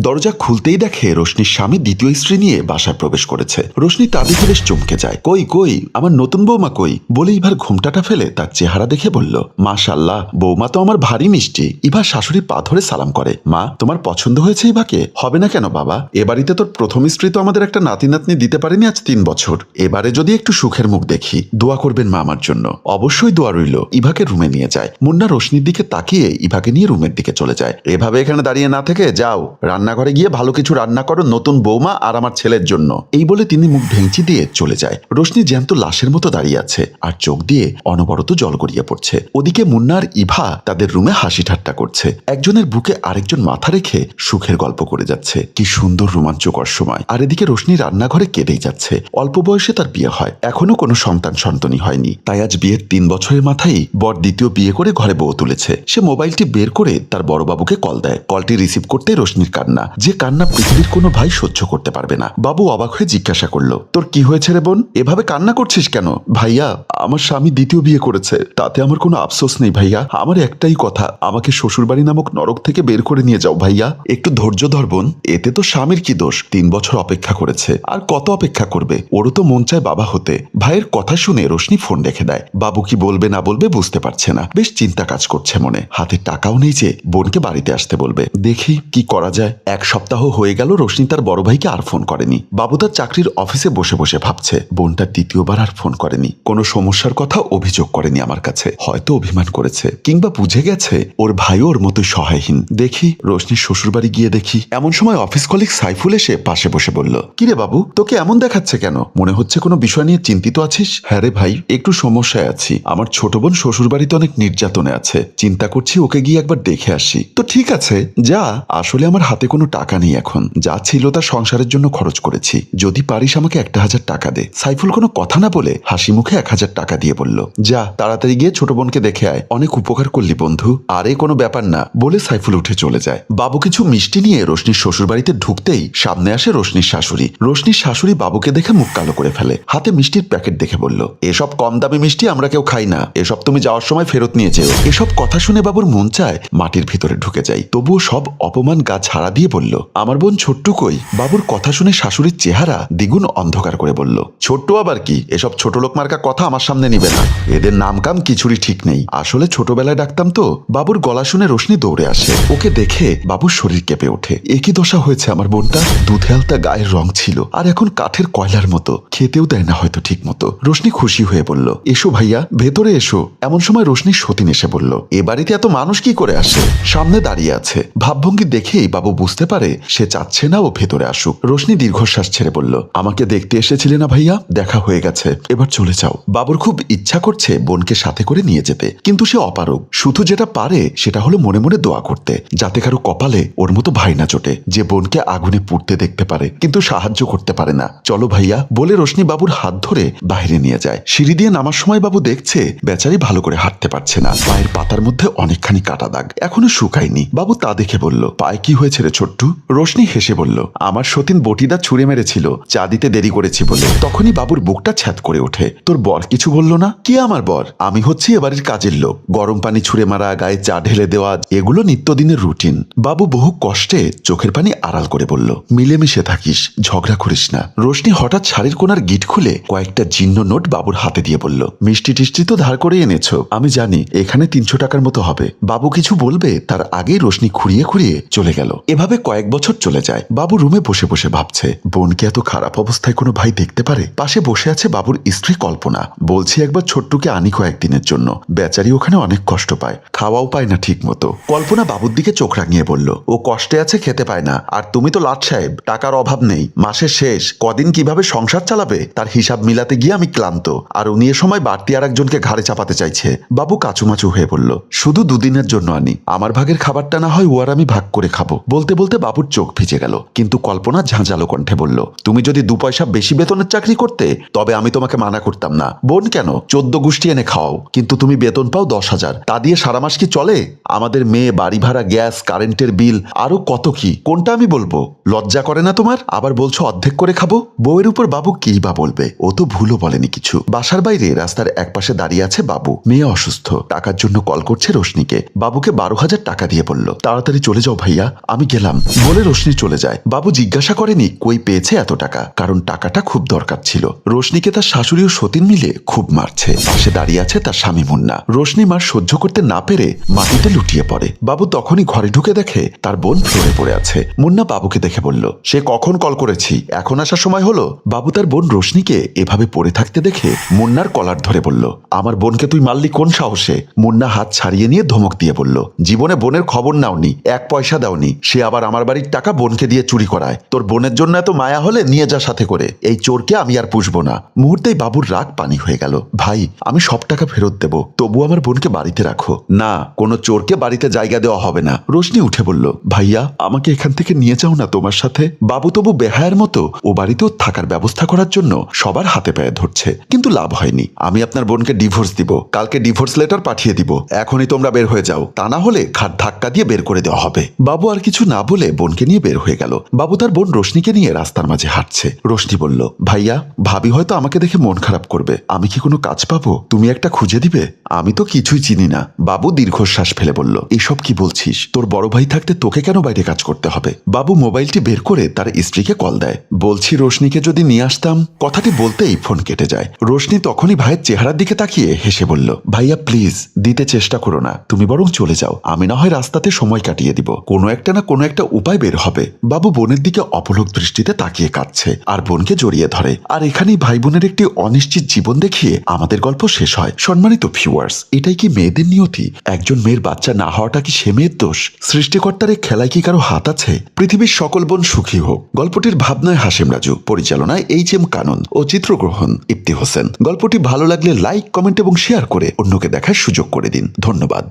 দরজা খুলতেই দেখে রোশনির স্বামী দ্বিতীয় স্ত্রী নিয়ে বাসায় প্রবেশ করেছে। রোশনি তা দেখে বেশ চমকে যায়। কই কই আমার নতুন বৌমা কই বলে ইভার ঘুমটাটা ফেলে তার চেহারা দেখে বলল, মাশাআল্লাহ, বৌমা তো আমার ভারী মিষ্টি। ইভা শাশুড়ি পা ধরে সালাম করে। মা, তোমার পছন্দ হয়েছে ইভাকে? হবে না কেন বাবা, এ বাড়িতে তোর প্রথম স্ত্রী তো আমাদের একটা নাতি নাতনি দিতে পারেনি আজ 3 বছর। এবারে যদি একটু সুখের মুখ দেখি, দোয়া করবেন মা আমার জন্য। অবশ্যই দোয়া রইল। ইভাকে রুমে নিয়ে যায়। মুন্না রোশনির দিকে তাকিয়ে ইভাকে নিয়ে রুমের দিকে চলে যায়। এভাবে এখানে দাঁড়িয়ে না থেকে যাও, রান্নাঘরে গিয়ে ভালো কিছু রান্না করো নতুন বৌমা আর আমার ছেলের জন্য। এই বলে তিনি মুখ ভেঙচি দিয়ে চলে যায়। রোশনি জ্যান্ত লাশের মতো দাঁড়িয়ে আছে আর চোখ দিয়ে অনবরত জল গড়িয়ে পড়ছে। ওদিকে মুন্না আর ইভা তাদের রুমে হাসি ঠাট্টা করছে। একজনের বুকে আরেকজন মাথা রেখে সুখের গল্প করে যাচ্ছে। কি সুন্দর রোমাঞ্চকর সময়। আর এদিকে রোশনি রান্নাঘরে কেঁদেই যাচ্ছে। অল্প বয়সে তার বিয়ে হয়, এখনো কোনো সন্তানই হয়নি। তাই আজ বিয়ের 3 বছরের মাথায় বর দ্বিতীয় বিয়ে করে ঘরে বউ তুলেছে। সে মোবাইলটি বের করে তার বড় বাবুকে কল দেয়। কলটি রিসিভ করতে রোশনির কান্না, যে কান্না পৃথিবীর কোনো ভাই সহ্য করতে পারবে না। বাবু অবাক হয়ে জিজ্ঞাসা করলো, তোর কি হয়েছে রে বোন, এভাবে কান্না করছিস কেন? ভাইয়া, আমার স্বামী দ্বিতীয় বিয়ে করেছে, তাতে আমার কোনো আফসোস নেই ভাইয়া। আমার একটাই কথা, আমাকে শ্বশুরবাড়ি নামক নরক থেকে বের করে নিয়ে যাও ভাইয়া। একটু ধৈর্য ধর বোন, এতে তো স্বামীর কি দোষ? 3 বছর অপেক্ষা করেছে, আর কত অপেক্ষা করবে? ওরও তো মন চায় বাবা হতে। ভাইয়ের কথা শুনে রোশনি ফোন রেখে দেয়। বাবু কি বলবে না বলবে বুঝতে পারছে না। বেশ চিন্তা কাজ করছে মনে। হাতে টাকাও নেই যে বোনকে বাড়িতে আসতে বলবে। দেখি কি করা যায়। 1 সপ্তাহ হয়ে গেল রোশনি তার বড় ভাইকে আর ফোন করেনি। বাবু তার চাকরির অফিসে বসে বসে ভাবছে, বোনটা দ্বিতীয়বার আর ফোন করেনি, কোনো সমস্যার কথা অভিযোগ করেনি আমার কাছে। হয়তো অভিমান করেছে, কিংবা বুঝে গেছে ওর ভাইও ওর মতোই সহায়হীন। দেখি রোশনির শ্বশুরবাড়ি গিয়ে দেখি। এমন সময় অফিস কলিগ সাইফুল এসে পাশে বসে বলল, কিরে বাবু, তোকে এমন দেখাচ্ছে কেন? মনে হচ্ছে কোনো বিষয় নিয়ে চিন্তিত আছিস? হ্যাঁ রে ভাই, একটু সমস্যায় আছি। আমার ছোট বোন শ্বশুরবাড়িতে অনেক নির্যাতনে আছে, চিন্তা করছি ওকে গিয়ে একবার দেখে আসি। তো ঠিক আছে যা, আসলে আমার হাতে কোনো টাকা নেই এখন, যা ছিল তা সংসারের জন্য খরচ করেছি। যদি পারিস আমাকে 1000 টাকা দে। সাইফুল কোনো কথা না বলে হাসি মুখে 1000 টাকা দিয়ে বলল, যা তাড়াতাড়ি গিয়ে ছোট বোনকে দেখে আয়, অনেক উপকার করলি বন্ধু। আরে কোনো ব্যাপার না বলে সাইফুল উঠে চলে যায়। বাবু কিছু মিষ্টি নিয়ে রোশনির শ্বশুরবাড়িতে ঢুকতেই সামনে আসে রোশনির শাশুড়ি। রোশনির শাশুড়ি বাবুকে দেখে মুখ কালো করে ফেলে। হাতে মিষ্টির প্যাকেট দেখে বলল, এসব কম দামি মিষ্টি আমরা কেউ খাই না, এসব তুমি যাওয়ার সময় ফেরত নিয়ে যেও। এসব কথা শুনে বাবুর মন চায় মাটির ভিতরে ঢুকে যায়। তবুও সব অপমান গা ছাড়া দিয়ে বলল, আমার বোন ছোট্টু কই? বাবুর কথা শুনে শাশুড়ির চেহারা দ্বিগুণ অন্ধকার করে বলল, ছোট্টু আবার কি? এসব ছোট লোক মার্কা কথা আমার সামনে নিবে না, এদের নাম কাম কিছুরই ঠিক নেই। আসলে ছোটবেলায় ডাকতাম তো। বাবুর গলা শুনে রোশনি দৌড়ে আসে। ওকে দেখে বাবুর শরীর কেঁপে ওঠে। একই দশা হয়েছে আমার বোনটা। দুধে আলতা গায়ের রং ছিল, আর এখন কাঠের কয়লার মতো, খেতেও দেয় না হয়তো ঠিক মতো। রোশনি খুশি হয়ে বলল, এসো ভাইয়া, ভেতরে এসো। এমন সময় রোশনির সতীন এসে বলল, এ বাড়িতে এত মানুষ কি করে আসে? সামনে দাঁড়িয়ে আছে। ভাবভঙ্গি দেখেই বাবু বুঝতে পারে সে চাচ্ছে না ও ভেতরে আসুক। রোশনি দীর্ঘশ্বাস ছেড়ে বলল, আমাকে দেখতে এসেছিলে না ভাইয়া, দেখা হয়ে গেছে, এবার চলে যাও। বাবুর খুব ইচ্ছা করছে বোনকে সাথে করে নিয়ে যেতে, কিন্তু সে অপারগ। শুধু যেটা পারে সেটা হলো মনে মনে দোয়া করতে, যাতে কারো কপালে ওর মতো ভাই না জোটে, যে বোনকে আগুনে পুড়তে দেখতে পারে কিন্তু সাহায্য করতে পারে না। চলো ভাইয়া বলে রোশনি বাবুর হাত ধরে বাইরে নিয়ে যায়। সিঁড়ি দিয়ে নামার সময় বাবু দেখছে বেচারি ভালো করে হাঁটতে পারছে না। পায়ের পাতার মধ্যে অনেকখানি কাটা দাগ, এখনো শুকায়নি। বাবু তা দেখে বলল, পায়ে কি হয়েছে রে ছোট্টু? রোশনি হেসে বলল, আমার সতীন বটিদা ছুঁড়ে মেরেছিল, চা দিতে দেরি করেছি বলে। তখনই বাবুর বুকটা ছ্যাদ করে ওঠে। তোর বর কিছু বলল না? কি আমার বর? আমি হচ্ছি এবাড়ির কাজের লোক। গরম পানি ছুঁড়ে মারা, গায়ে চা ঢেলে দেওয়া, এগুলো নিত্যদিনের রুটিন। বাবু বহু কষ্টে চোখের পানি আড়াল করে বলল, মিলেমিশে থাকিস, ঝগড়া করিস না। রোশনি হঠাৎ শাড়ির কোনার গিট খুলে কয়েকটা জীর্ণ নোট বাবুর হাতে দিয়ে বলল, মিষ্টি টিষ্টি তো ধার করে এনেছো, আমি জানি এখানে 300 টাকার মতো হবে। বাবু কিছু বলবে তার আগেই রোশনি খুঁড়িয়ে খুঁড়িয়ে চলে গেল। এভাবে কয়েক বছর চলে যায়। বাবু রুমে বসে বসে ভাবছে, বোনকে এত খারাপ অবস্থায় কোনো ভাই দেখতে পারে? পাশে বসে আছে বাবুর স্ত্রী কল্পনা। বলছি একবার ছোট্টুকে আনি কয়েকদিনের জন্য, বেচারি ওখানে অনেক কষ্ট পায়, খাওয়াও পায় না ঠিক মতো। কল্পনা বাবুর দিকে চোখ রাঙিয়ে বলল, ও কষ্টে আছে, খেতে পায় না, আর তুমি তো লাট সাহেব, টাকার অভাব নেই, মাসের শেষ, কদিন কিভাবে সংসার চালাবে তার হিসাব মিলাতে গিয়ে আমি ক্লান্ত, আর উনি এ সময় বাড়তি আর একজনকে ঘাড়ে চাপাতে চাইছে। বাবু কাচুমাচু হয়ে বলল, শুধু 2 দিনের জন্য আনি, আমার ভাগের খাবারটা না হয় ও আর আমি ভাগ করে খাবো। বলতে বলতে বাবুর চোখ ভিজে গেল, কিন্তু কল্পনা ঝাঁঝালো কণ্ঠে বলল, তুমি যদি 2 পয়সা বেশি বেতনের চাকরি করতে তবে আমি তোমাকে মানা করতাম না। বোন কেন, 14 গোষ্ঠী এনে খাওয়াও, কিন্তু তুমি বেতন পাও 10,000, তা দিয়ে সারা মাস কি চলে? আমাদের মেয়ে, বাড়ি ভাড়া, গ্যাস, কারেন্টের বিল, আরো কত কি, কোনটা আমি বলবো? লজ্জা করে না তোমার? আবার বলছো অর্ধেক করে খাবো। বউয়ের উপর বাবু কি বা বলবে, ও তো ভুলও বলেনি কিছু। বাসার বাইরে রাস্তার একপাশে দাঁড়িয়ে আছে বাবু। মেয়ে অসুস্থ, টাকার জন্য কল করছে রোশনিকে। বাবুকে 12,000 টাকা দিয়ে বলল, তাড়াতাড়ি চলে যাও ভাইয়া, আমি গেলাম। পেলাম বলে রোশনি চলে যায়। বাবু জিজ্ঞাসা করেনি কই পেয়েছে এত টাকা, কারণ টাকাটা খুব দরকার ছিল। রোশনিকে তার শাশুড়ি ও সতীন মিলে খুব মারছে। পাশে দাঁড়িয়ে আছে তার স্বামী মুন্না। রোশনি মার সহ্য করতে না পেরে মাটিতে লুটিয়ে পড়ে। বাবু তখনই ঘরে ঢুকে দেখে তার বোন ফ্লোরে পড়ে আছে। মুন্না বাবুকে দেখে বলল, সে কখন কল করেছি, এখন আসার সময় হলো? বাবু তার বোন রোশনিকে এভাবে পড়ে থাকতে দেখে মুন্নার কলার ধরে বলল, আমার বোনকে তুই মারলি কোন সাহসে? মুন্না হাত ছাড়িয়ে নিয়ে ধমক দিয়ে বলল, জীবনে বোনের খবর নাওনি, 1 পয়সা দাওনি, সে আবার আমার বাড়ির টাকা বোনকে দিয়ে চুরি করায়। তোর বোনের জন্য এত মায়া হলে নিয়ে যা সাথে করে, এই চোরকে আমি আর পুষবো না। মুহূর্তেই বাবুর রাগ পানি হয়ে গেল। ভাই, আমি সব টাকা ফেরত দেব, তবু আমার বোনকে বাড়িতে রাখো। না, কোনো চোরকে বাড়িতে জায়গা দেওয়া হবে না। রোশনি উঠে বলল, ভাইয়া আমাকে এখান থেকে নিয়ে যাও না তোমার সাথে। বাবু তবু বেহায়ের মতো ও বাড়িতেও থাকার ব্যবস্থা করার জন্য সবার হাতে পায়ে ধরছে, কিন্তু লাভ হয়নি। আমি আপনার বোনকে ডিভোর্স দিব, কালকে ডিভোর্স লেটার পাঠিয়ে দিব, এখনই তোমরা বের হয়ে যাও, তা না হলে খাট ধাক্কা দিয়ে বের করে দেওয়া হবে। বাবু আর কিছু না বলে বোনকে নিয়ে বের হয়ে গেল। বাবু তার বোন রোশনিকে নিয়ে রাস্তার মাঝে হাঁটছে। রোশনি বলল, ভাইয়া ভাবি হয়তো আমাকে দেখে মন খারাপ করবে, আমি কি কোনো কাজ পাবো? তুমি একটা খুঁজে দিবে? আমি তো কিছুই চিনি না। বাবু দীর্ঘশ্বাস ফেলে বলল, এসব কি বলছিস? তোর বড় ভাই থাকতে তোকে কেন বাইরে কাজ করতে হবে? বাবু মোবাইলটি বের করে তার স্ত্রীকে কল দেয়। বলছি রোশনিকে যদি নিয়ে আসতাম। কথাটি বলতেই ফোন কেটে যায়। রোশনি তখনই ভাইয়ের চেহারার দিকে তাকিয়ে হেসে বলল, ভাইয়া প্লিজ দিতে চেষ্টা করো না, তুমি বরং চলে যাও, আমি না হয় রাস্তাতে সময় কাটিয়ে দিব, কোনো একটা না কোনো একটা উপায় বের হবে। বাবু বোনের দিকে অপলক দৃষ্টিতে তাকিয়ে কাঁদছে আর বোনকে জড়িয়ে ধরে। আর এখানেই ভাই বোনের একটি অনিশ্চিত জীবন দেখিয়ে আমাদের গল্প শেষ হয়। সম্মানিত ভিউয়ার্স, এটাই কি মেয়েদের নিয়তি? একজন মেয়ের বাচ্চা না হওয়াটা কি সে মেয়ের দোষ? সৃষ্টিকর্তার এই খেলায় কি কারো হাত আছে? পৃথিবীর সকল বোন সুখী হোক। গল্পটির ভাবনায় হাসিম রাজু, পরিচালনায় এইচ.এম. কানন ও চিত্রগ্রহণ ইপ্তি হোসেন। গল্পটি ভালো লাগলে লাইক, কমেন্ট এবং শেয়ার করে অন্যকে দেখার সুযোগ করে দিন। ধন্যবাদ।